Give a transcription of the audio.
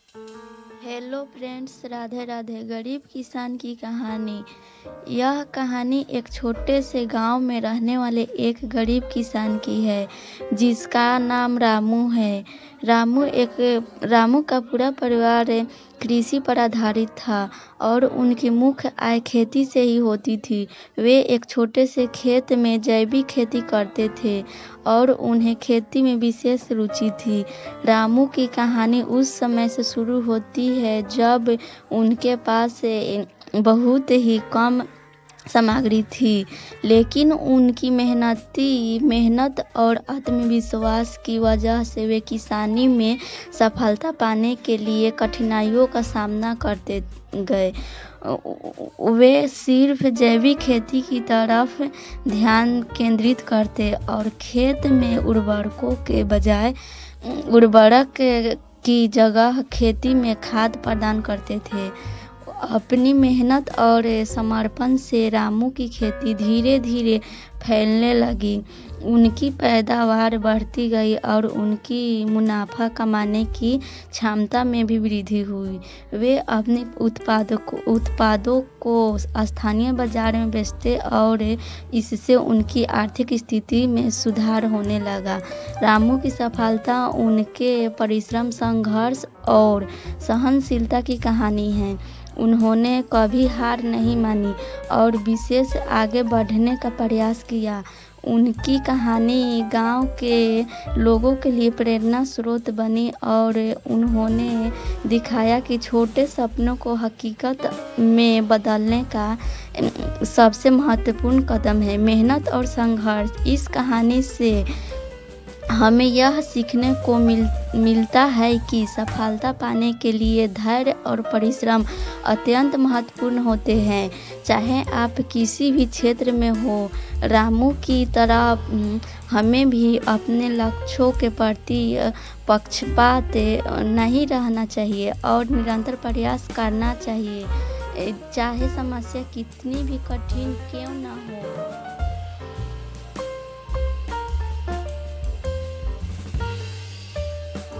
Hello friends, Radhe Radhe. गरीब किसान की कहानी। यह कहानी एक छोटे से गांव में रहने वाले एक गरीब किसान की है जिसका नाम रामू है। रामू का पूरा परिवार कृषि पर आधारित था और उनकी मुख्य आय खेती से ही होती थी। वे एक छोटे से खेत में जैविक खेती करते थे और उन्हें खेती में विशेष रुचि थी। रामू की कहानी उस समय से शुरू होती है जब उनके पास बहुत ही कम सामग्री थी, लेकिन उनकी मेहनत और आत्मविश्वास की वजह से वे किसानी में सफलता पाने के लिए कठिनाइयों का सामना करते गए। वे सिर्फ जैविक खेती की तरफ ध्यान केंद्रित करते और खेत में उर्वरक की जगह खेती में खाद प्रदान करते थे। अपनी मेहनत और समर्पण से रामू की खेती धीरे धीरे फैलने लगी। उनकी पैदावार बढ़ती गई और उनकी मुनाफा कमाने की क्षमता में भी वृद्धि हुई। वे अपने उत्पादों को स्थानीय बाजार में बेचते और इससे उनकी आर्थिक स्थिति में सुधार होने लगा। रामू की सफलता उनके परिश्रम, संघर्ष और सहनशीलता की कहानी है। उन्होंने कभी हार नहीं मानी और विशेष आगे बढ़ने का प्रयास किया। उनकी कहानी गांव के लोगों के लिए प्रेरणा स्रोत बनी और उन्होंने दिखाया कि छोटे सपनों को हकीकत में बदलने का सबसे महत्वपूर्ण कदम है मेहनत और संघर्ष। इस कहानी से हमें यह सीखने को मिलता है कि सफलता पाने के लिए धैर्य और परिश्रम अत्यंत महत्वपूर्ण होते हैं, चाहे आप किसी भी क्षेत्र में हो। रामू की तरह हमें भी अपने लक्ष्यों के प्रति पक्षपात नहीं रहना चाहिए और निरंतर प्रयास करना चाहिए, चाहे समस्या कितनी भी कठिन क्यों न हो।